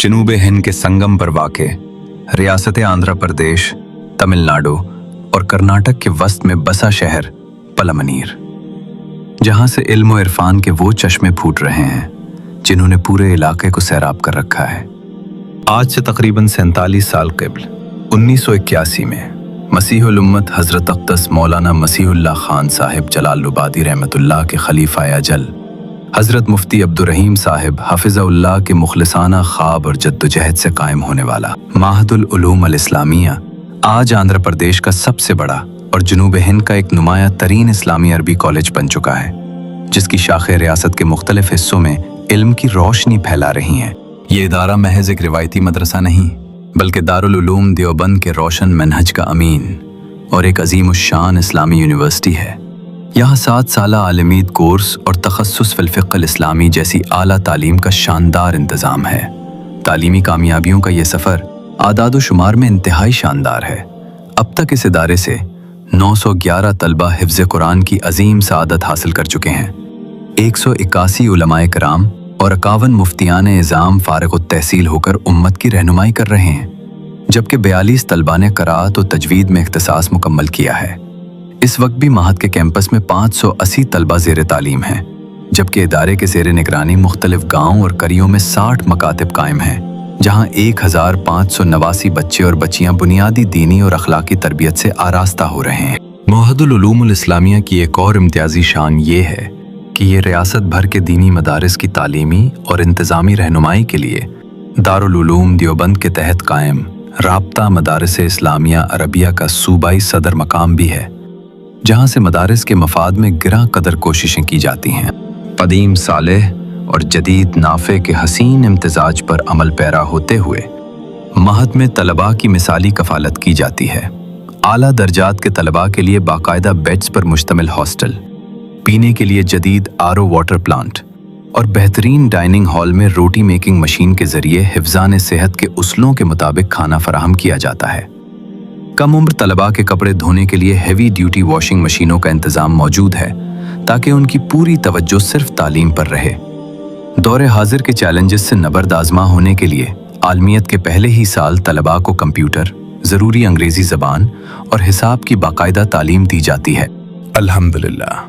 जनूब हिंद के संगम पर वाक़े रियासत आंध्र प्रदेश, तमिलनाडु और कर्नाटक के वस्त में बसा शहर पलामनीर, जहां से इल्म और इरफान के वो चश्मे फूट रहे हैं जिन्होंने पूरे इलाके को सैराब कर रखा है। आज से तकरीबन 47 साल क़ब्ल 1981 में मसीहुल उम्मत हज़रत अक़दस मौलाना मसीहुल्लाह खान साहिब जलालुबादी रहमतुल्लाह के खलीफा अजल हज़रत मुफ्ती अब्दुर्रहीम साहिब हफ़िज़हुल्लाह के मुखलिसाना ख्वाब और जद्दोजहद से कायम होने वाला माहदुल उलूम अल इस्लामिया आज आंध्र प्रदेश का सबसे बड़ा और जनूब हिंद का एक नुमाया तरीन इस्लामी अरबी कॉलेज बन चुका है, जिसकी शाखें रियासत के मुख्तलिफ हिस्सों में इल्म की रोशनी फैला रही हैं। ये इदारा महज एक रिवायती मदरसा नहीं, बल्कि दारुल उलूम देवबंद के रोशन मनहज का अमीन और एक अजीमुश्शान इस्लामी यूनिवर्सिटी है। यहाँ 7 साला आलमीद कोर्स और तखस्सुस फिल फ़िक़्ह इस्लामी जैसी आला तालीम का शानदार इंतज़ाम है। तालीमी कामयाबियों का ये सफ़र आदाद व शुमार में इंतहाई शानदार है। अब तक इस इदारे से 911 तलबा हिफ्ज़ कुरान की अजीम सआदत हासिल कर चुके हैं। 181 उलमाए कराम और 51 मुफ्तियान इज़ाम फ़ारिग़ तहसील होकर उम्मत की रहनुमाई कर रहे हैं, जबकि 42 तलबा ने क़राअत व तजवीद में इख्तिसास मुकम्मल किया है। इस वक्त भी महद के कैंपस में 580 तलबा ज़ेर तालीम हैं, जबकि इदारे के ज़ेर निगरानी मुख्तलिफ गाँव और करियों में 60 मकातिब कायम हैं, जहाँ 1589 बच्चे और बच्चियाँ बुनियादी दीनी और अखलाकी तरबियत से आरास्ता हो रहे हैं। महदुल उलूम अल इस्लामिया की एक और इम्तियाजी शान ये है कि ये रियासत भर के दीनी मदारिस की तालीमी और इंतज़ामी रहनुमाई के लिए दारुल उलूम देवबंद के तहत कायम राब्ता मदारिस इस्लामिया अरबिया का सूबाई सदर मकाम भी है, जहाँ से मदारिस के मफाद में गिरा कदर कोशिशें की जाती हैं। कदीम सालेह और जदीद नाफे के हसीन इम्तिजाज पर अमल पैरा होते हुए महद में तलबा की मिसाली कफालत की जाती है। आला दर्जात के तलबा के लिए बाकायदा बेड्स पर मुश्तमिल हॉस्टल, पीने के लिए जदीद आरओ वाटर प्लांट और बेहतरीन डाइनिंग हॉल में रोटी मेकिंग मशीन के जरिए हिफ्ज़ान सेहत के उसूलों के मुताबिक खाना फराहम किया जाता है। कम उम्र तलबा के कपड़े धोने के लिए हैवी ड्यूटी वॉशिंग मशीनों का इंतज़ाम मौजूद है, ताकि उनकी पूरी तवज्जो सिर्फ तालीम पर रहे। दौरे हाजिर के चैलेंजेस से नबर्दाज़मा होने के लिए आलमियत के पहले ही साल तलबा को कंप्यूटर, ज़रूरी अंग्रेज़ी ज़बान और हिसाब की बाकायदा तालीम दी जाती है। अल्हम्दुलिल्लाह,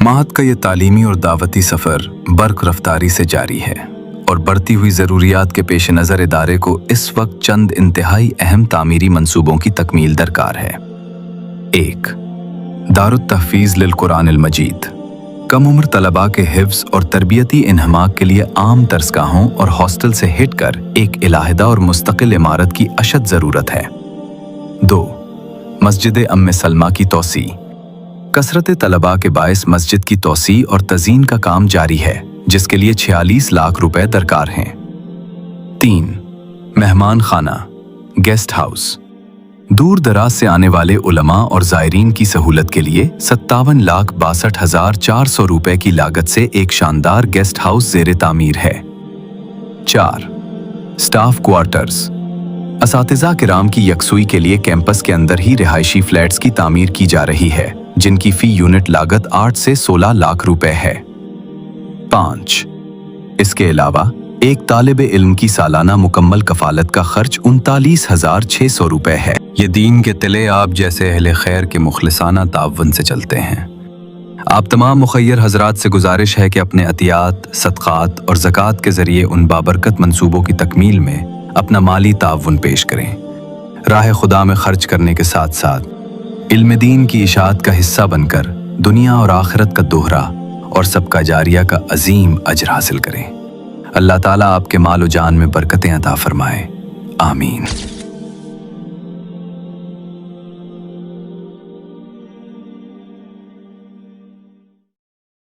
महद का ये तालीमी और दावती सफ़र बर्क रफ्तारी से जारी है और बढ़ती हुई ज़रूरियात के पेश नज़र इदारे को इस वक्त चंद इंतहाई अहम तामीरी मंसूबों की तकमील दरकार है। 1. दारुत तहफ़ीज़ लिल कुरान अल मजीद। कम उम्र तलबा के हिफ्ज़ और तरबियती इन्हमाक के लिए आम दरसगाहों और हॉस्टल से हिट कर एक इलाहिदा और मुस्तकिल इमारत की अशद ज़रूरत है। 2. मस्जिद अम्मे सलमा की तोसी। कसरत तलबा के बायस मस्जिद की तोसी और तज़ीन का काम जारी है, जिसके लिए 46 लाख रुपए दरकार हैं। 3. मेहमान खाना, गेस्ट हाउस। दूर दराज से आने वाले उलमा और ज़ायरीन की सहूलत के लिए 57,62,400 रुपए की लागत से एक शानदार गेस्ट हाउस ज़ेर तामीर है। 4. Staff quarters. असातिज़ा किराम की यकसुई के लिए कैंपस के अंदर ही रिहायशी फ्लैट्स की तामीर की जा रही है, जिनकी फ़ी यूनिट लागत 8 से 16 लाख रुपए है। 5. इसके अलावा एक तालिबे इल्म की सालाना मुकम्मल कफालत का खर्च 39,600 रुपए है। ये दीन के तिले आप जैसे अहले खैर के मुखलिसाना तावन से चलते हैं। आप तमाम मुखय्यर हजरात से गुजारिश है कि अपने अतियात, सदक़ात और ज़कात के ज़रिए उन बाबरकत मंसूबों की तकमील में अपना माली तावन पेश करें। राह खुदा में खर्च करने के साथ साथ इल्म दीन की इशाअत का हिस्सा बनकर दुनिया और आखिरत का दोहरा और सबका जारिया का अजीम अजर हासिल करें। अल्लाह ताला आपके माल व जान में बरकतें अता फरमाए। आमीन।